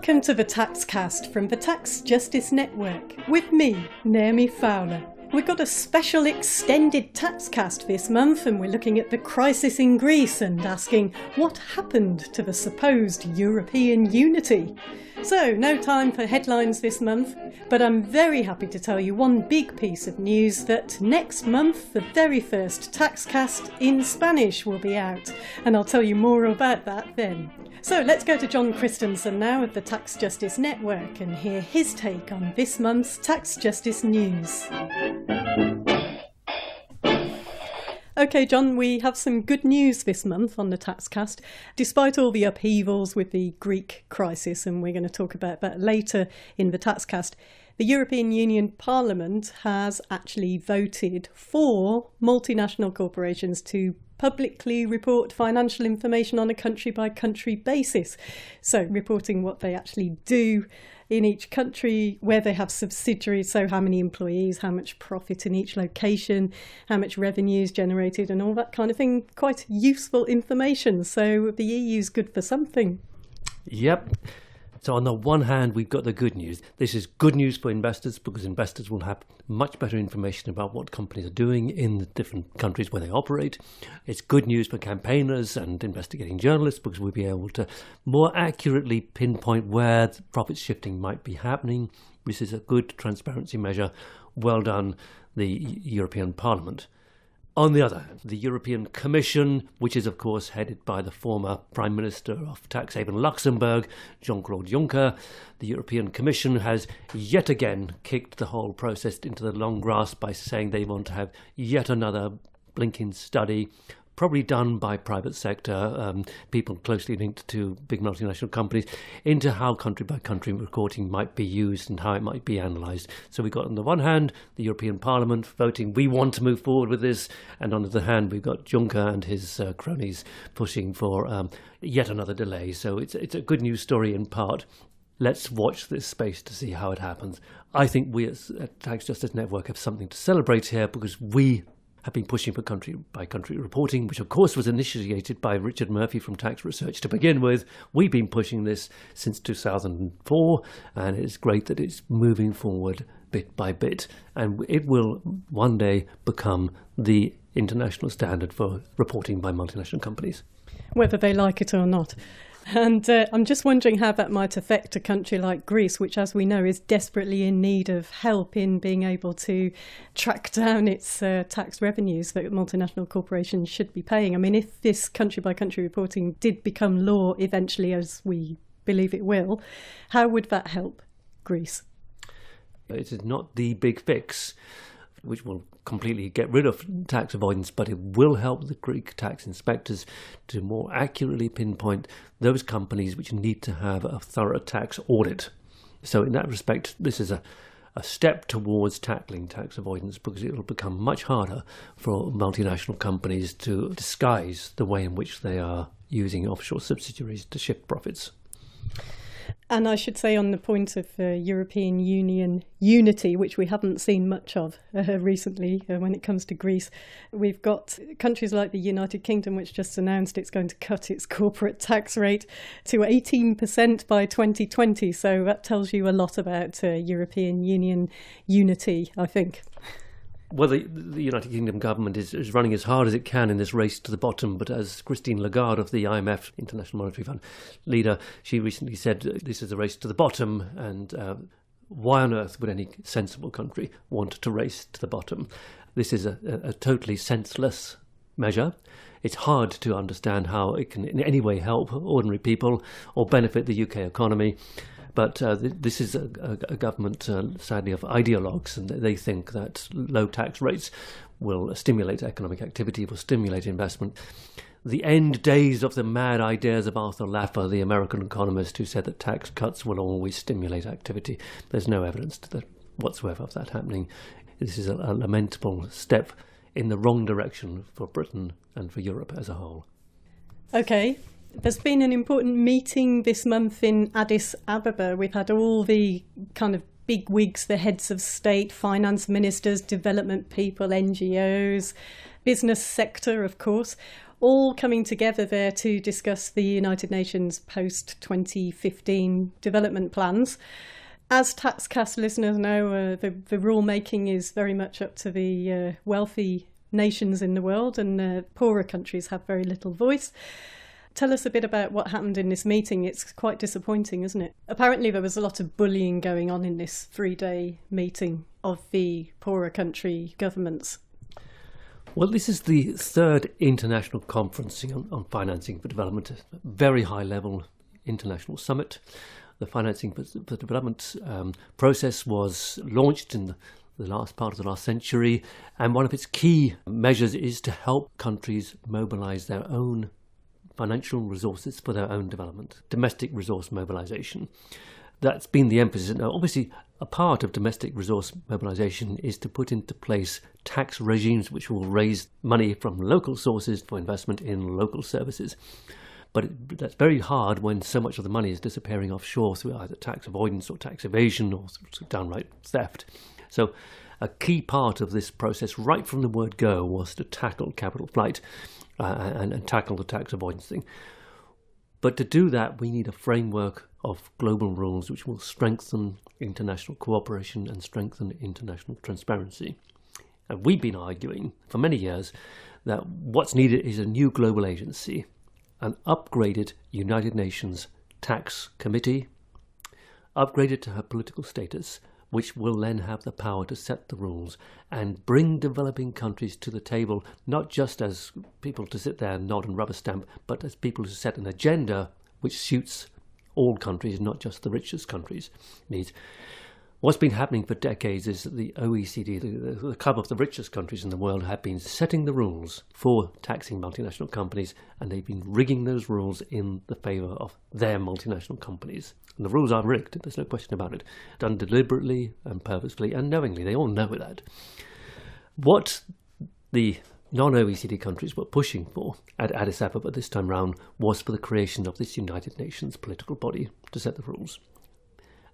Welcome to the TATScast from the Tax Justice Network with me, Naomi Fowler. We've got a special extended TATScast this month, and we're looking at the crisis in Greece and asking what happened to the supposed European unity. So, no time for headlines this month, but I'm very happy to tell you one big piece of news that next month the very first TATScast in Spanish will be out, and I'll tell you more about that then. So let's go to John Christensen now of the Tax Justice Network and hear his take on this month's Tax Justice News. OK, John, we have some good news this month on the TATScast. Despite all the upheavals with the Greek crisis, and we're going to talk about that later in the TATScast, the European Union Parliament has actually voted for multinational corporations to publicly report financial information on a country-by-country basis. So reporting what they actually do in each country, where they have subsidiaries, so how many employees, how much profit in each location, how much revenue is generated and all that kind of thing. Quite useful information. So the EU's good for something. Yep. So on the one hand, we've got the good news. This is good news for investors because investors will have much better information about what companies are doing in the different countries where they operate. It's good news for campaigners and investigating journalists because we'll be able to more accurately pinpoint where the profit shifting might be happening. This is a good transparency measure. Well done, the European Parliament. On the other hand, the European Commission, which is of course headed by the former Prime Minister of tax haven Luxembourg, Jean-Claude Juncker, the European Commission has yet again kicked the whole process into the long grass by saying they want to have yet another blinking study, probably done by private sector, people closely linked to big multinational companies, into how country-by-country reporting might be used and how it might be analysed. So we've got, on the one hand, the European Parliament voting, we want to move forward with this, and on the other hand, we've got Juncker and his cronies pushing for yet another delay. So it's a good news story in part. Let's watch this space to see how it happens. I think we at Tax Justice Network have something to celebrate here because we have been pushing for country-by-country reporting, which of course was initiated by Richard Murphy from Tax Research to begin with. We've been pushing this since 2004, and it's great that it's moving forward bit by bit, and it will one day become the international standard for reporting by multinational companies. Whether they like it or not. And I'm just wondering how that might affect a country like Greece, which, as we know, is desperately in need of help in being able to track down its tax revenues that multinational corporations should be paying. I mean, if this country-by-country reporting did become law eventually, as we believe it will, how would that help Greece? It is not the big fix, which will completely get rid of tax avoidance, but it will help the Greek tax inspectors to more accurately pinpoint those companies which need to have a thorough tax audit. So in that respect, this is a step towards tackling tax avoidance because it will become much harder for multinational companies to disguise the way in which they are using offshore subsidiaries to shift profits. And I should say, on the point of European Union unity, which we haven't seen much of recently when it comes to Greece, we've got countries like the United Kingdom, which just announced it's going to cut its corporate tax rate to 18% by 2020. So that tells you a lot about European Union unity, I think. Well, the United Kingdom government is running as hard as it can in this race to the bottom. But as Christine Lagarde of the IMF, International Monetary Fund leader, she recently said this is a race to the bottom. And why on earth would any sensible country want to race to the bottom? This is a totally senseless measure. It's hard to understand how it can in any way help ordinary people or benefit the UK economy. But this is a government, sadly, of ideologues, and they think that low tax rates will stimulate economic activity, will stimulate investment. The end days of the mad ideas of Arthur Laffer, the American economist, who said that tax cuts will always stimulate activity. There's no evidence whatsoever of that happening. This is a lamentable step in the wrong direction for Britain and for Europe as a whole. OK. There's been an important meeting this month in Addis Ababa. We've had all the kind of big wigs, the heads of state, finance ministers, development people, NGOs, business sector, of course, all coming together there to discuss the United Nations post-2015 development plans. As TATScast listeners know, the rule-making is very much up to the wealthy nations in the world, and poorer countries have very little voice. Tell us a bit about what happened in this meeting. It's quite disappointing, isn't it? Apparently there was a lot of bullying going on in this 3-day meeting of the poorer country governments. Well, this is the third international conference on financing for development, a very high-level international summit. The financing for development process was launched in the last part of the last century, and one of its key measures is to help countries mobilise their own financial resources for their own development, domestic resource mobilisation. That's been the emphasis. Now, obviously, a part of domestic resource mobilisation is to put into place tax regimes which will raise money from local sources for investment in local services. But that's very hard when so much of the money is disappearing offshore through either tax avoidance or tax evasion or downright theft. So a key part of this process, right from the word go, was to tackle capital flight and tackle the tax avoidance thing. But to do that, we need a framework of global rules which will strengthen international cooperation and strengthen international transparency. And we've been arguing for many years that what's needed is a new global agency, an upgraded United Nations Tax Committee, upgraded to have political status, which will then have the power to set the rules and bring developing countries to the table, not just as people to sit there and nod and rubber stamp, but as people to set an agenda which suits all countries, not just the richest countries' needs. What's been happening for decades is that the OECD, the club of the richest countries in the world, have been setting the rules for taxing multinational companies, and they've been rigging those rules in the favour of their multinational companies. And the rules are rigged, there's no question about it, done deliberately and purposefully and knowingly. They all know that. What the non-OECD countries were pushing for at Addis Ababa this time round was for the creation of this United Nations political body to set the rules.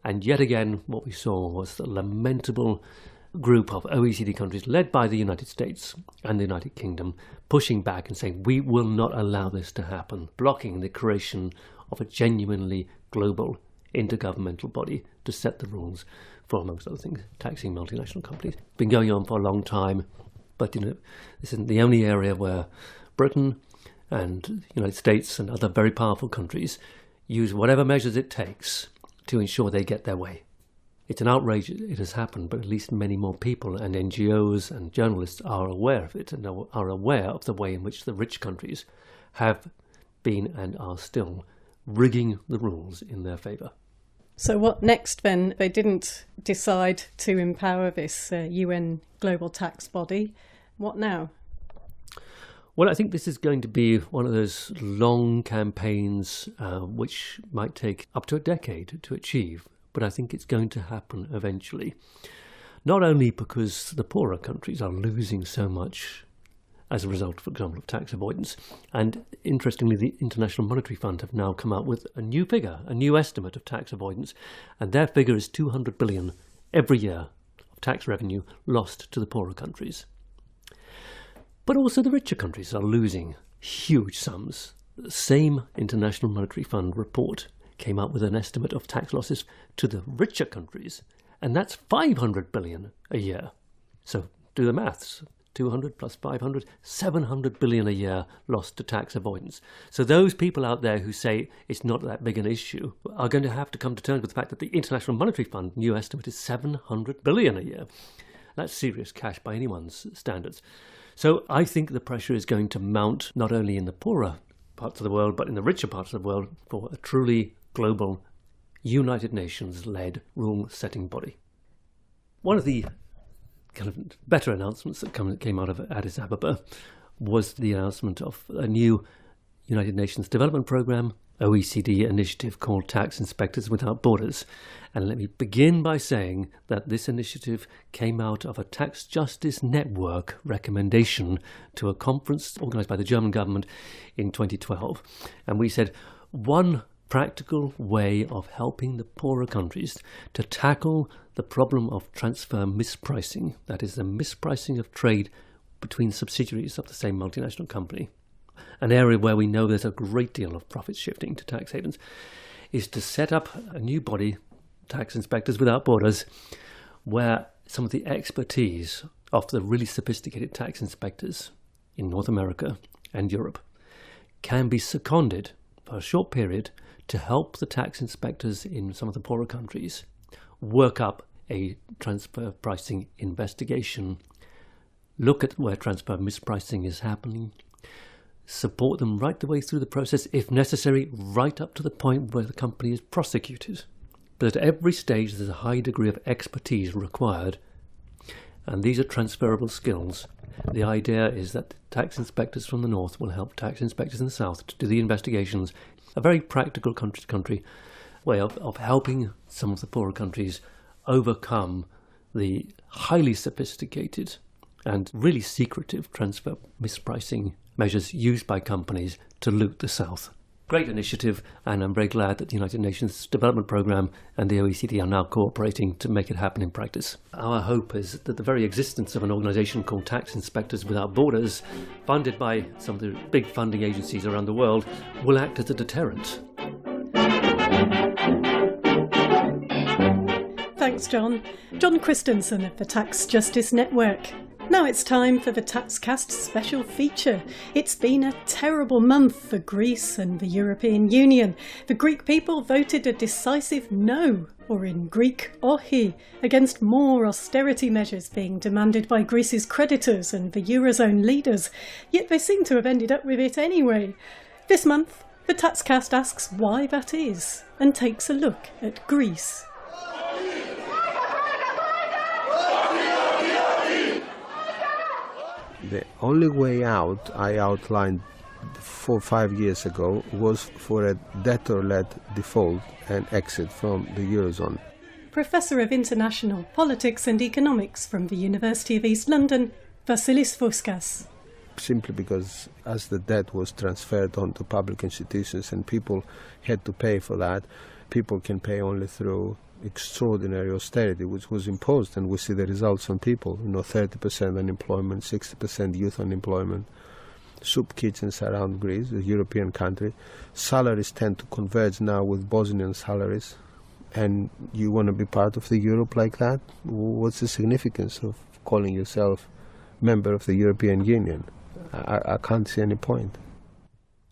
And yet again, what we saw was the lamentable group of OECD countries led by the United States and the United Kingdom pushing back and saying, we will not allow this to happen, blocking the creation of a genuinely global intergovernmental body to set the rules for, amongst other things, taxing multinational companies. It's been going on for a long time, but this isn't the only area where Britain and the United States and other very powerful countries use whatever measures it takes to ensure they get their way. It's an outrage it has happened, but at least many more people and NGOs and journalists are aware of it and are aware of the way in which the rich countries have been and are still rigging the rules in their favour. So what next then? They didn't decide to empower this UN global tax body. What now? Well, I think this is going to be one of those long campaigns which might take up to a decade to achieve, but I think it's going to happen eventually. Not only because the poorer countries are losing so much as a result, for example, of tax avoidance, and interestingly, the International Monetary Fund have now come out with a new figure, a new estimate of tax avoidance, and their figure is 200 billion every year of tax revenue lost to the poorer countries. But also the richer countries are losing huge sums. The same International Monetary Fund report came out with an estimate of tax losses to the richer countries, and that's 500 billion a year. So do the maths. 200 plus 500, 700 billion a year lost to tax avoidance. So those people out there who say it's not that big an issue are going to have to come to terms with the fact that the International Monetary Fund new estimate is 700 billion a year. That's serious cash by anyone's standards. So I think the pressure is going to mount not only in the poorer parts of the world, but in the richer parts of the world for a truly global United Nations-led rule-setting body. One of the kind of better announcements that came out of Addis Ababa was the announcement of a new United Nations Development Programme, OECD initiative called Tax Inspectors Without Borders. And let me begin by saying that this initiative came out of a Tax Justice Network recommendation to a conference organised by the German government in 2012. And we said one practical way of helping the poorer countries to tackle the problem of transfer mispricing, that is the mispricing of trade between subsidiaries of the same multinational company, an area where we know there's a great deal of profit shifting to tax havens, is to set up a new body, Tax Inspectors Without Borders, where some of the expertise of the really sophisticated tax inspectors in North America and Europe can be seconded for a short period to help the tax inspectors in some of the poorer countries work up a transfer pricing investigation, look at where transfer mispricing is happening, support them right the way through the process, if necessary, right up to the point where the company is prosecuted. But at every stage there's a high degree of expertise required, and these are transferable skills. The idea is that tax inspectors from the north will help tax inspectors in the south to do the investigations. A very practical country-to-country way of helping some of the poorer countries overcome the highly sophisticated and really secretive transfer mispricing measures used by companies to loot the south. Great initiative, and I'm very glad that the United Nations Development Programme and the OECD are now cooperating to make it happen in practice. Our hope is that the very existence of an organisation called Tax Inspectors Without Borders, funded by some of the big funding agencies around the world, will act as a deterrent. Thanks, John. John Christensen of the Tax Justice Network. Now it's time for the TATScast special feature. It's been a terrible month for Greece and the European Union. The Greek people voted a decisive no, or in Greek, ohi, against more austerity measures being demanded by Greece's creditors and the Eurozone leaders. Yet they seem to have ended up with it anyway. This month, the TATScast asks why that is and takes a look at Greece. The only way out I outlined 4 or 5 years ago was for a debtor-led default and exit from the Eurozone. Professor of International Politics and Economics from the University of East London, Vassilis Fouskas. Simply because as the debt was transferred onto public institutions and people had to pay for that, people can pay only through extraordinary austerity which was imposed, and we see the results on people, 30% unemployment, 60% youth unemployment, soup kitchens around Greece, a European country. Salaries tend to converge now with Bosnian salaries, and you want to be part of the Europe like that? What's the significance of calling yourself member of the European Union? I can't see any point.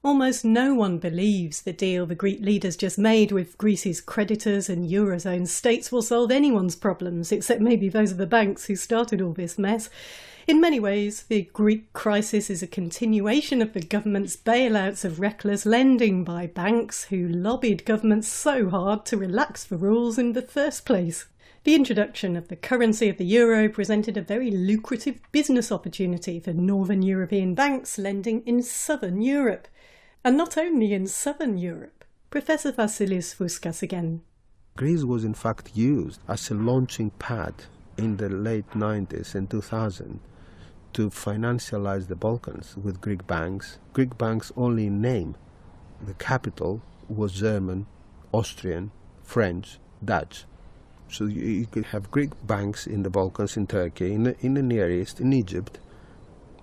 Almost no one believes the deal the Greek leaders just made with Greece's creditors and Eurozone states will solve anyone's problems, except maybe those of the banks who started all this mess. In many ways, the Greek crisis is a continuation of the government's bailouts of reckless lending by banks who lobbied governments so hard to relax the rules in the first place. The introduction of the currency of the euro presented a very lucrative business opportunity for Northern European banks lending in Southern Europe. And not only in Southern Europe. Professor Vassilis Fouskas again. Greece was in fact used as a launching pad in the late 90s and 2000 to financialize the Balkans with Greek banks. Greek banks only in name. The capital was German, Austrian, French, Dutch. So you could have Greek banks in the Balkans, in Turkey, in the Near East, in Egypt.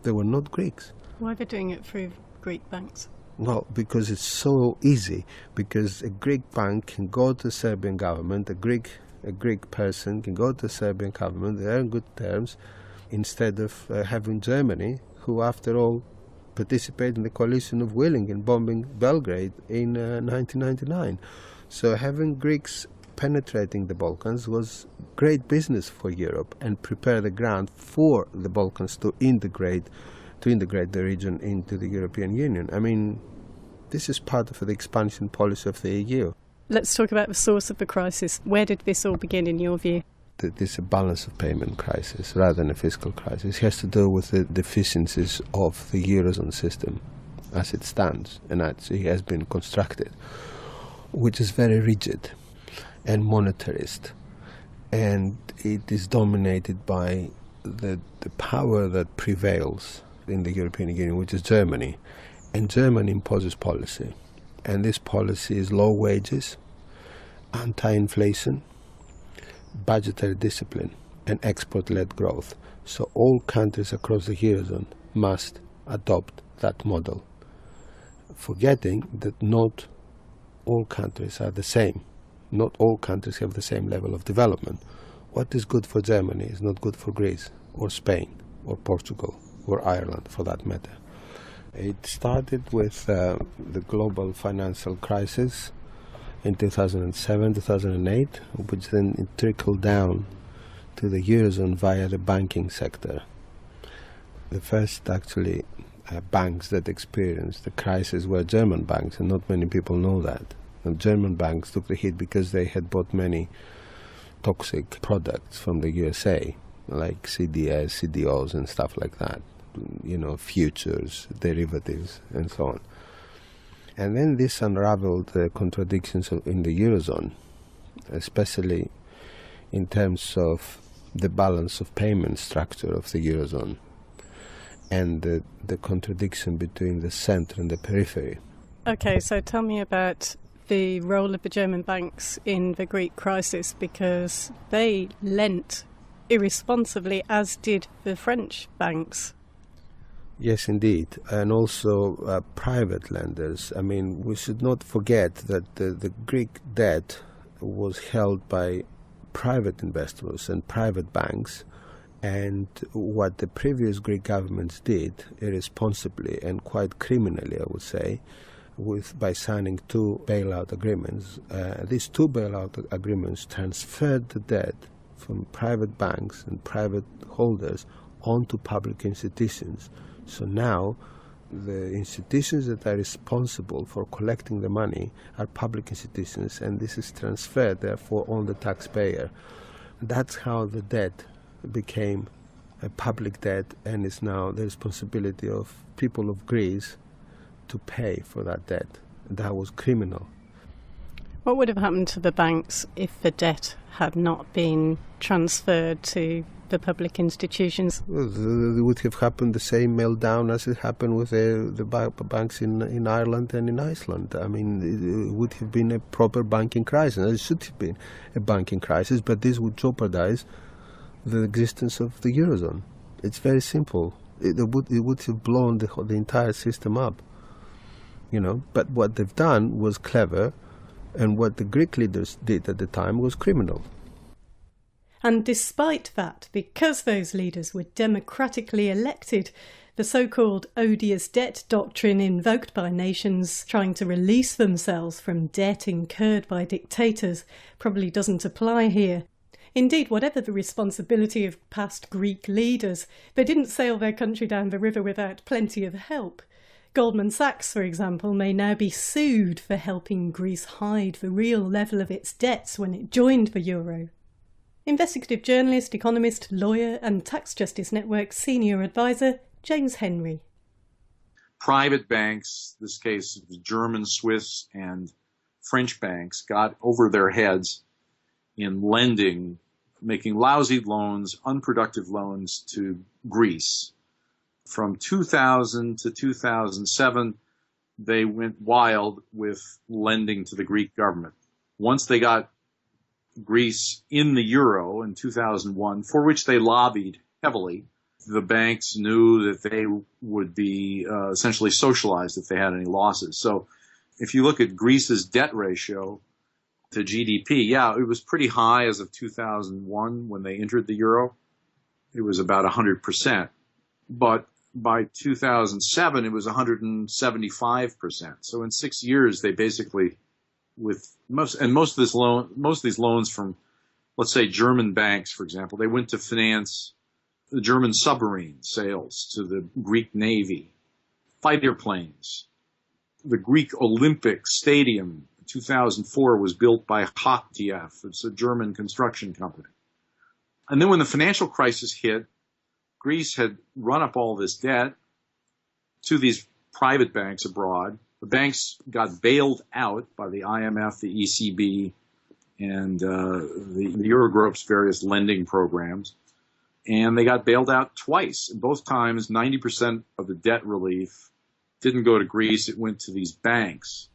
They were not Greeks. Why are they doing it through Greek banks? Well, because it's so easy. Because a Greek bank can go to the Serbian government, a Greek person can go to the Serbian government, they're on good terms, instead of having Germany, who after all participated in the coalition of Willing in bombing Belgrade in 1999. So having Greeks penetrating the Balkans was great business for Europe and prepare the ground for the Balkans to integrate the region into the European Union. I mean, this is part of the expansion policy of the EU. Let's talk about the source of the crisis. Where did this all begin in your view? This is a balance of payment crisis rather than a fiscal crisis. It has to do with the deficiencies of the Eurozone system as it stands and as it has been constructed, which is very rigid and monetarist. And it is dominated by the power that prevails in the European Union, which is Germany. And Germany imposes policy. And this policy is low wages, anti-inflation, budgetary discipline, and export-led growth. So all countries across the Eurozone must adopt that model. forgetting that not all countries are the same. Not all countries have the same level of development. What is good for Germany is not good for Greece or Spain or Portugal or Ireland, for that matter. It started with the global financial crisis in 2007, 2008, which then trickled down to the Eurozone via the banking sector. The first, actually, banks that experienced the crisis were German banks, and not many people know that. And German banks took the hit because they had bought many toxic products from the USA, like CDS, CDOs and stuff like that, futures, derivatives and so on. And then this unraveled the contradictions in the Eurozone, especially in terms of the balance of payment structure of the Eurozone and the contradiction between the center and the periphery. Okay, so tell me about the role of the German banks in the Greek crisis, because they lent irresponsibly, as did the French banks. Yes, indeed, and also private lenders. I mean, we should not forget that the Greek debt was held by private investors and private banks, and what the previous Greek governments did irresponsibly and quite criminally, I would say, by signing two bailout agreements. These two bailout agreements transferred the debt from private banks and private holders onto public institutions. So now the institutions that are responsible for collecting the money are public institutions, and this is transferred therefore on the taxpayer. That's how the debt became a public debt, and is now the responsibility of people of Greece to pay for that debt. That was criminal. What would have happened to the banks if the debt had not been transferred to the public institutions? Well, it would have happened the same meltdown as it happened with the banks in Ireland and in Iceland. I mean, it would have been a proper banking crisis. It should have been a banking crisis, but this would jeopardize the existence of the Eurozone. It's very simple. It would have blown the entire system up. But what they've done was clever, and what the Greek leaders did at the time was criminal. And despite that, because those leaders were democratically elected, the so-called odious debt doctrine invoked by nations trying to release themselves from debt incurred by dictators probably doesn't apply here. Indeed, whatever the responsibility of past Greek leaders, they didn't sail their country down the river without plenty of help. Goldman Sachs, for example, may now be sued for helping Greece hide the real level of its debts when it joined the euro. Investigative journalist, economist, lawyer and Tax Justice Network senior advisor James Henry. Private banks, in this case the German, Swiss and French banks, got over their heads in lending, making lousy loans, unproductive loans to Greece. From 2000 to 2007, they went wild with lending to the Greek government. Once they got Greece in the euro in 2001, for which they lobbied heavily, the banks knew that they would be essentially socialized if they had any losses. So if you look at Greece's debt ratio to GDP, it was pretty high as of 2001 when they entered the euro. It was about 100%. But by 2007, it was 175%. So in 6 years, they basically, most of these loans from, let's say, German banks, for example, they went to finance the German submarine sales to the Greek Navy, fighter planes. The Greek Olympic Stadium in 2004 was built by Hochtief. It's a German construction company. And then when the financial crisis hit, Greece had run up all this debt to these private banks abroad. The banks got bailed out by the IMF, the ECB, and the Eurogroup's various lending programs. And they got bailed out twice. And both times, 90% of the debt relief didn't go to Greece. It went to these banks.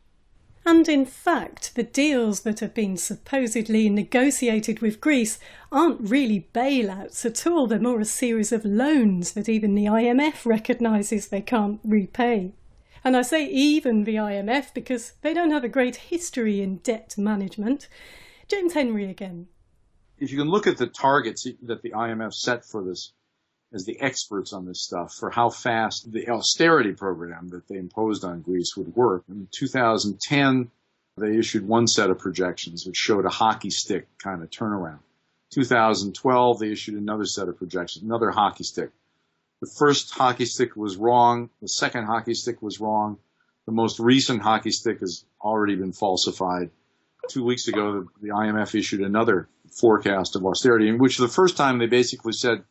And in fact, the deals that have been supposedly negotiated with Greece aren't really bailouts at all. They're more a series of loans that even the IMF recognises they can't repay. And I say even the IMF because they don't have a great history in debt management. James Henry again. If you can look at the targets that the IMF set for this, as the experts on this stuff, for how fast the austerity program that they imposed on Greece would work. In 2010, they issued one set of projections which showed a hockey stick kind of turnaround. 2012, they issued another set of projections, another hockey stick. The first hockey stick was wrong. The second hockey stick was wrong. The most recent hockey stick has already been falsified. 2 weeks ago, the IMF issued another forecast of austerity, in which the first time they basically said,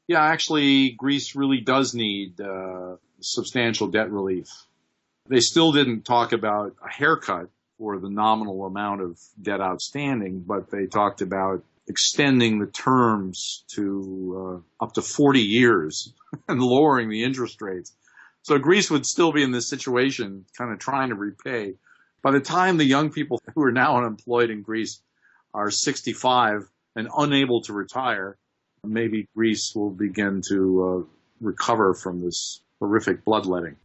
yeah, actually, Greece really does need substantial debt relief. They still didn't talk about a haircut for the nominal amount of debt outstanding, but they talked about extending the terms to up to 40 years and lowering the interest rates. So Greece would still be in this situation, kind of trying to repay. By the time the young people who are now unemployed in Greece are 65 and unable to retire, maybe Greece will begin to recover from this horrific bloodletting.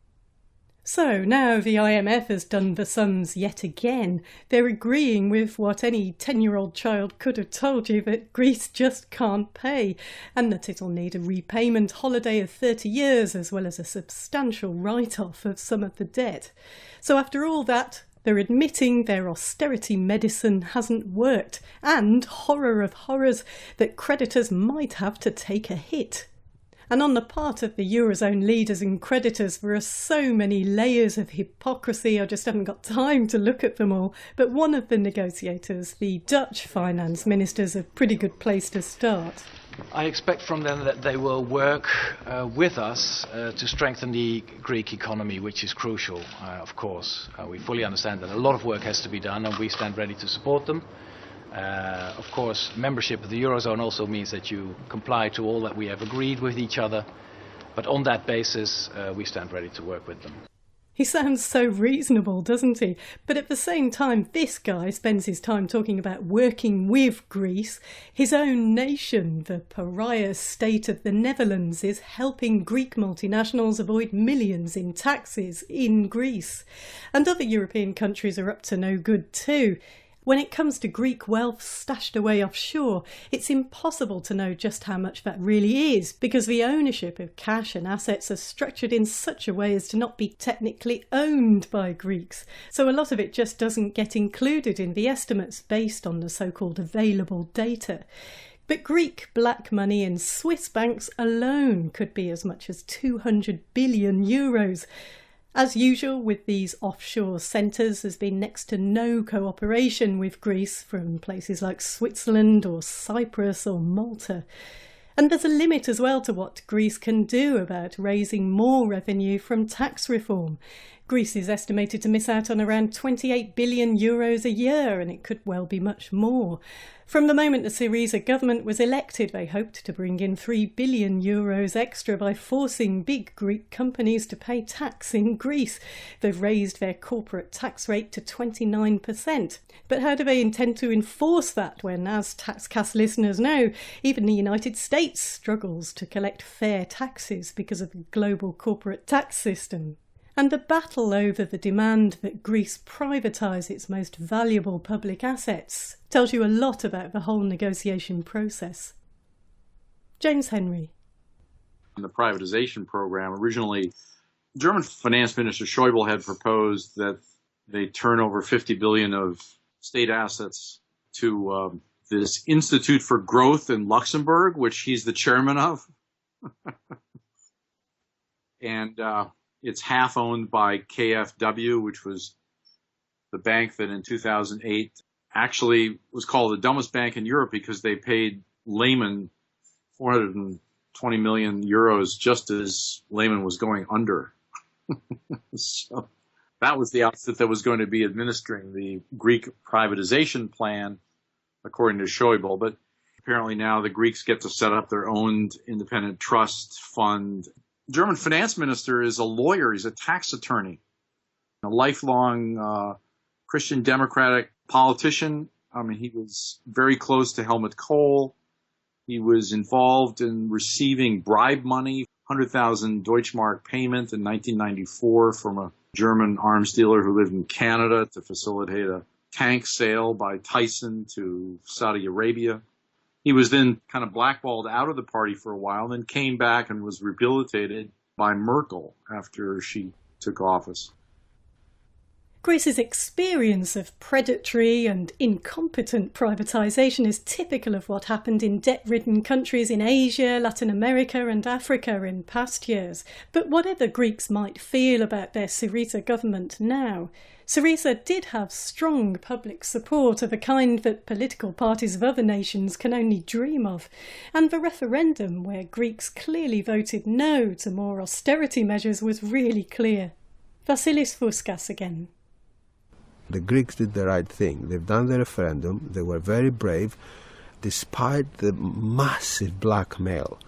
So now the IMF has done the sums yet again. They're agreeing with what any 10-year-old child could have told you, that Greece just can't pay, and that it'll need a repayment holiday of 30 years as well as a substantial write-off of some of the debt. So after all that, they're admitting their austerity medicine hasn't worked, and, horror of horrors, that creditors might have to take a hit. And on the part of the Eurozone leaders and creditors, there are so many layers of hypocrisy, I just haven't got time to look at them all. But one of the negotiators, the Dutch finance minister, is a pretty good place to start. I expect from them that they will work with us to strengthen the Greek economy, which is crucial, of course. We fully understand that a lot of work has to be done, and we stand ready to support them. Of course, membership of the Eurozone also means that you comply to all that we have agreed with each other. But on that basis, we stand ready to work with them. He sounds so reasonable, doesn't he? But at the same time, this guy spends his time talking about working with Greece. His own nation, the pariah state of the Netherlands, is helping Greek multinationals avoid millions in taxes in Greece. And other European countries are up to no good too. When it comes to Greek wealth stashed away offshore, it's impossible to know just how much that really is, because the ownership of cash and assets are structured in such a way as to not be technically owned by Greeks. So a lot of it just doesn't get included in the estimates based on the so-called available data. But Greek black money in Swiss banks alone could be as much as 200 billion euros. As usual with these offshore centres, there's been next to no cooperation with Greece from places like Switzerland or Cyprus or Malta. And there's a limit as well to what Greece can do about raising more revenue from tax reform. Greece is estimated to miss out on around 28 billion euros a year, and it could well be much more. From the moment the Syriza government was elected, they hoped to bring in 3 billion euros extra by forcing big Greek companies to pay tax in Greece. They've raised their corporate tax rate to 29%. But how do they intend to enforce that when, as TATScast listeners know, even the United States struggles to collect fair taxes because of the global corporate tax system? And the battle over the demand that Greece privatise its most valuable public assets tells you a lot about the whole negotiation process. James Henry. In the privatization program, originally, German Finance Minister Schäuble had proposed that they turn over 50 billion of state assets to this Institute for Growth in Luxembourg, which he's the chairman of. And it's half owned by KfW, which was the bank that in 2008 actually was called the dumbest bank in Europe because they paid Lehman 420 million euros just as Lehman was going under. So that was the outfit that was going to be administering the Greek privatization plan, according to Schäuble. But apparently now the Greeks get to set up their own independent trust fund. German finance minister is a lawyer. He's a tax attorney, a lifelong Christian Democratic politician. I mean, he was very close to Helmut Kohl. He was involved in receiving bribe money, 100,000 Deutschmark payment in 1994 from a German arms dealer who lived in Canada to facilitate a tank sale by Tyson to Saudi Arabia. He was then kind of blackballed out of the party for a while, then came back and was rehabilitated by Merkel after she took office. Greece's experience of predatory and incompetent privatisation is typical of what happened in debt-ridden countries in Asia, Latin America and Africa in past years. But whatever Greeks might feel about their Syriza government now, Syriza did have strong public support of a kind that political parties of other nations can only dream of. And the referendum, where Greeks clearly voted no to more austerity measures, was really clear. Vassilis Fouskas again. The Greeks did the right thing. They've done the referendum. They were very brave, despite the massive blackmail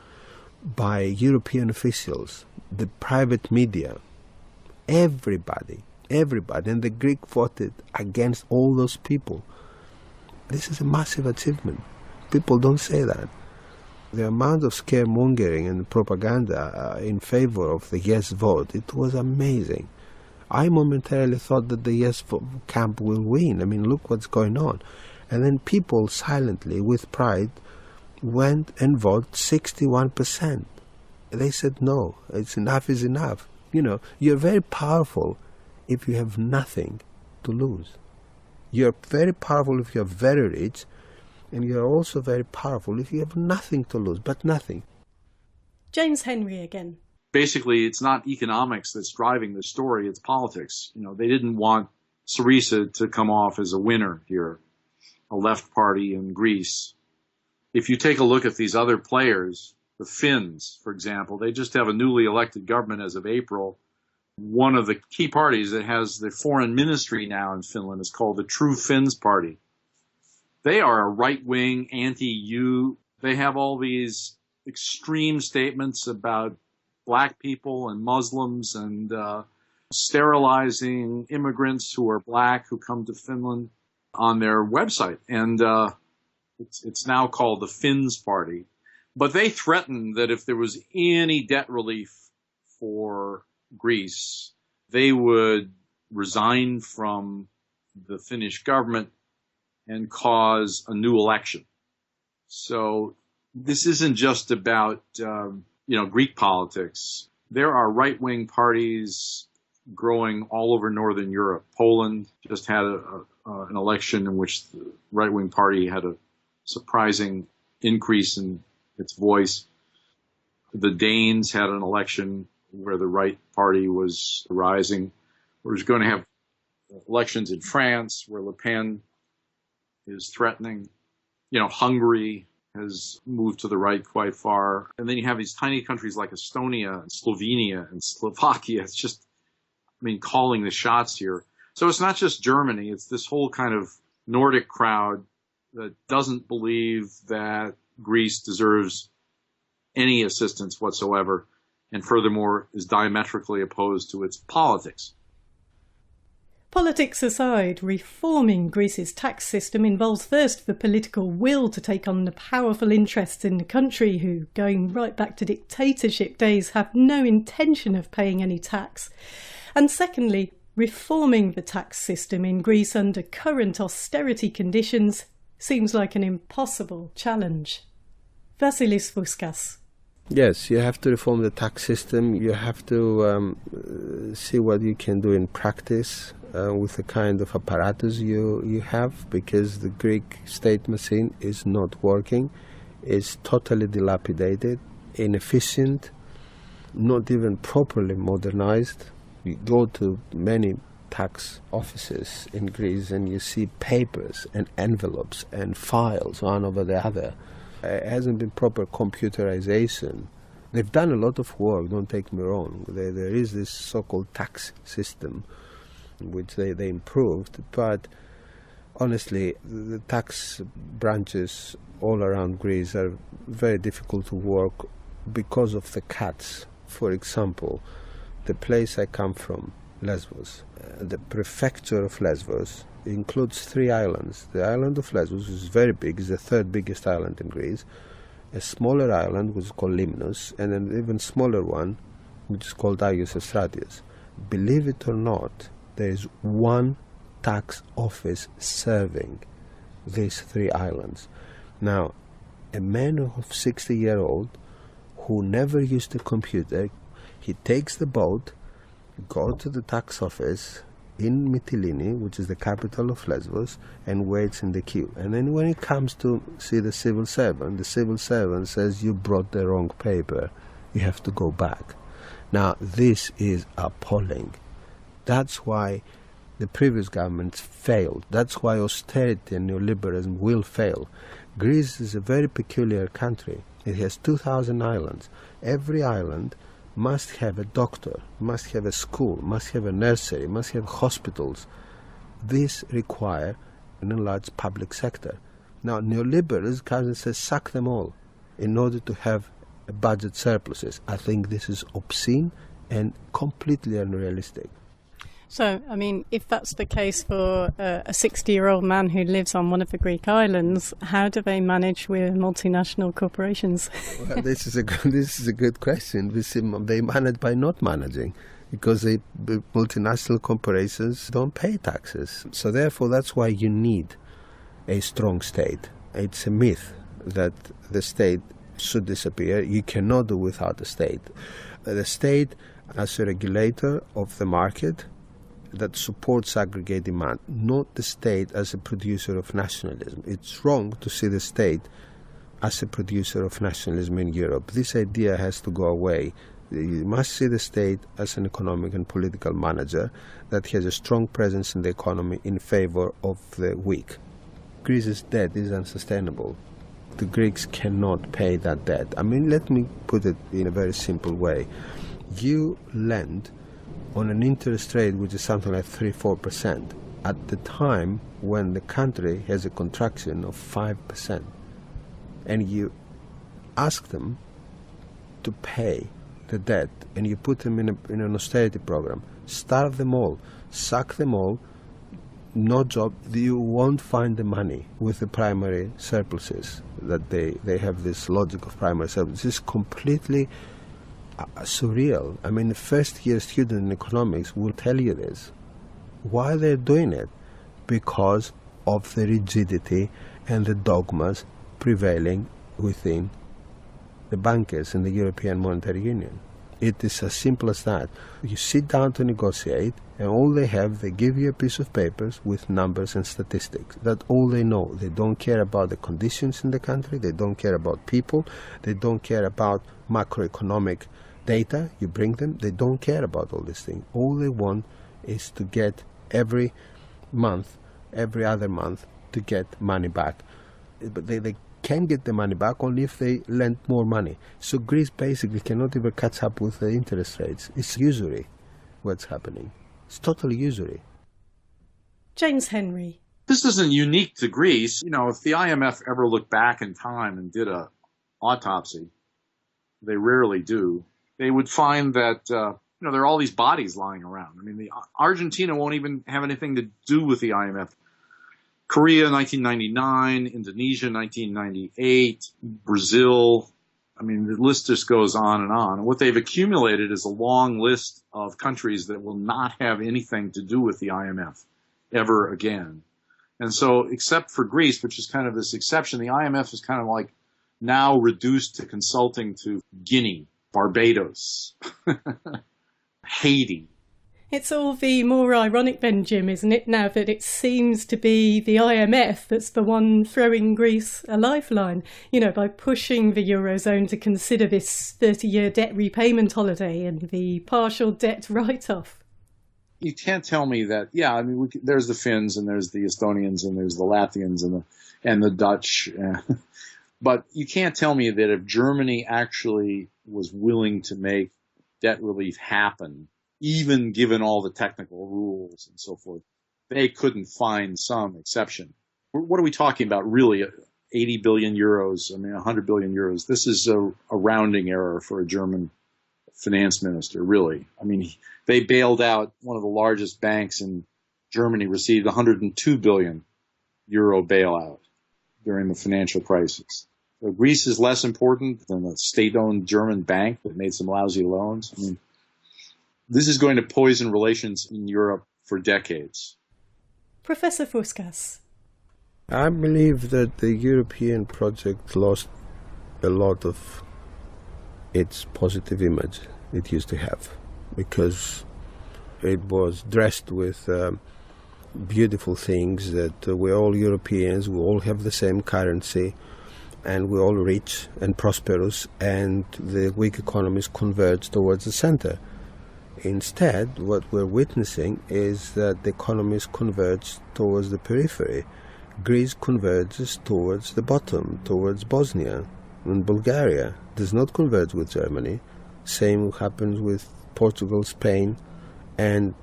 by European officials, the private media, everybody. And the Greek voted against all those people. This is a massive achievement. People don't say that. The amount of scaremongering and propaganda in favor of the yes vote, it was amazing. I momentarily thought that the yes camp will win. I mean, look what's going on. And then people silently, with pride, went and voted 61%. They said, no, it's enough is enough. You know, you're very powerful if you have nothing to lose. You're very powerful if you're very rich, and you're also very powerful if you have nothing to lose, but nothing. James Henry again. Basically, it's not economics that's driving the story, it's politics. You know, they didn't want Syriza to come off as a winner here, a left party in Greece. If you take a look at these other players, the Finns, for example, they just have a newly elected government as of April. One of the key parties that has the foreign ministry now in Finland is called the True Finns Party. They are a right-wing, anti-EU. They have all these extreme statements about black people and Muslims and sterilizing immigrants who are black who come to Finland on their website. And it's now called the Finns Party. But they threatened that if there was any debt relief for Greece, they would resign from the Finnish government and cause a new election. So this isn't just about Greek politics. There are right-wing parties growing all over Northern Europe. Poland just had an election in which the right-wing party had a surprising increase in its voice. The Danes had an election where the right party was rising. We're going to have elections in France where Le Pen is threatening. You know, Hungary has moved to the right quite far. And then you have these tiny countries like Estonia and Slovenia and Slovakia. It's just, calling the shots here. So it's not just Germany. It's this whole kind of Nordic crowd that doesn't believe that Greece deserves any assistance whatsoever, and furthermore is diametrically opposed to its politics. Politics aside, reforming Greece's tax system involves first the political will to take on the powerful interests in the country who, going right back to dictatorship days, have no intention of paying any tax. And secondly, reforming the tax system in Greece under current austerity conditions seems like an impossible challenge. Vassilis Fouskas. Yes, you have to reform the tax system. You have to see what you can do in practice with the kind of apparatus you have, because the Greek state machine is not working. It's totally dilapidated, inefficient, not even properly modernized. You go to many tax offices in Greece and you see papers and envelopes and files one over the other. It hasn't been proper computerization. They've done a lot of work, don't take me wrong. There is this so-called tax system which they improved, but honestly the tax branches all around Greece are very difficult to work because of the cuts. For example, the place I come from, Lesbos, the prefecture of Lesbos includes 3 islands. The island of Lesbos, which is very big, is the 3rd biggest island in Greece. A smaller island, which is called Limnos, and an even smaller one, which is called Agios Eustratios. believe it or not, there is one tax office serving these three islands. Now, a man of 60-year-old who never used a computer, he takes the boat, go to the tax office in Mytilene, which is the capital of Lesbos, and waits in the queue. And then when he comes to see the civil servant says, you brought the wrong paper, you have to go back. Now, this is appalling. That's why the previous governments failed. That's why austerity and neoliberalism will fail. Greece is a very peculiar country. It has 2,000 islands. Every island must have a doctor, must have a school, must have a nursery, must have hospitals. This require an enlarged public sector. Now, neoliberalism comes and says, suck them all in order to have a budget surpluses. I think this is obscene and completely unrealistic. So, I mean, if that's the case for a 60-year-old man who lives on one of the Greek islands, how do they manage with multinational corporations? Well, this is a good question. They manage by not managing, because the multinational corporations don't pay taxes. So therefore, that's why you need a strong state. It's a myth that the state should disappear. You cannot do without the state. The state as a regulator of the market that supports aggregate demand, not the state as a producer of nationalism. It's wrong to see the state as a producer of nationalism in Europe. This idea has to go away. You must see the state as an economic and political manager that has a strong presence in the economy in favor of the weak. Greece's debt is unsustainable. The Greeks cannot pay that debt. I mean, let me put it in a very simple way. You lend on an interest rate which is something like 3-4% at the time when the country has a contraction of 5%, and you ask them to pay the debt, and you put them in an austerity program, starve them all, suck them all, no job, you won't find the money with the primary surpluses, that they have this logic of primary surpluses. It's completely surreal. I mean, the first-year student in economics will tell you this. Why they're doing it? Because of the rigidity and the dogmas prevailing within the bankers in the European Monetary Union. It is as simple as that. You sit down to negotiate, and all they give you a piece of papers with numbers and statistics. That's all they know. They don't care about the conditions in the country. They don't care about people. They don't care about macroeconomic data. You bring them. They don't care about all these things. All they want is to get every month, every other month, to get money back. But they can get the money back only if they lend more money. So Greece basically cannot even catch up with the interest rates. It's usury what's happening. It's totally usury. James Henry. This isn't unique to Greece. You know, if the IMF ever looked back in time and did a autopsy, they rarely do, they would find that, there are all these bodies lying around. I mean, Argentina won't even have anything to do with the IMF. Korea, 1999, Indonesia, 1998, Brazil. I mean, the list just goes on. And what they've accumulated is a long list of countries that will not have anything to do with the IMF ever again. And so, except for Greece, which is kind of this exception, the IMF is kind of like now reduced to consulting to Guinea, Barbados, Haiti. It's all the more ironic then, Jim, isn't it, now that it seems to be the IMF that's the one throwing Greece a lifeline, by pushing the Eurozone to consider this 30-year debt repayment holiday and the partial debt write-off. You can't tell me that, there's the Finns and there's the Estonians and there's the Latvians and the Dutch. But you can't tell me that if Germany actually was willing to make debt relief happen, even given all the technical rules and so forth, they couldn't find some exception. What are we talking about, really? 80 billion euros, 100 billion euros. This is a rounding error for a German finance minister, really. They bailed out one of the largest banks in Germany, received 102 billion euro bailout during the financial crisis. So Greece is less important than a state-owned German bank that made some lousy loans. This is going to poison relations in Europe for decades. Professor Fouskas. I believe that the European project lost a lot of its positive image it used to have, because it was dressed with beautiful things that we're all Europeans, we all have the same currency, and we're all rich and prosperous, and the weak economies converge towards the center. Instead, what we're witnessing is that the economies converge towards the periphery. Greece converges towards the bottom, towards Bosnia, and Bulgaria does not converge with Germany. Same happens with Portugal, Spain, and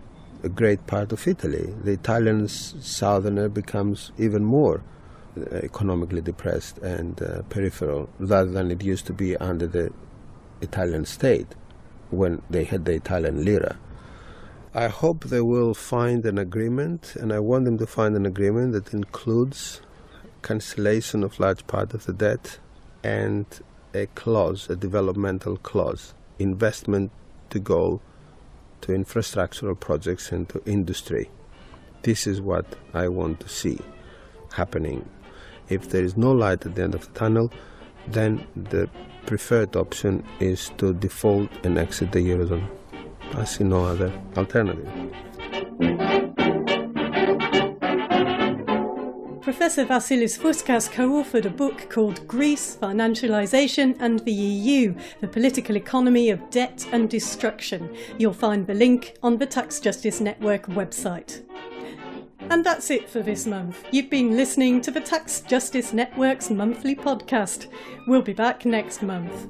a great part of Italy. The Italian southerner becomes even more economically depressed and peripheral, rather than it used to be under the Italian state when they had the Italian lira. I hope they will find an agreement, and I want them to find an agreement that includes cancellation of large part of the debt and a clause, a developmental clause, investment to go to infrastructural projects and to industry. This is what I want to see happening. If there is no light at the end of the tunnel, then the preferred option is to default and exit the Eurozone. I see no other alternative. Professor Vassilis Fouskas co-authored a book called Greece, Financialisation and the EU, the Political Economy of Debt and Destruction. You'll find the link on the Tax Justice Network website. And that's it for this month. You've been listening to the Tax Justice Network's monthly podcast. We'll be back next month.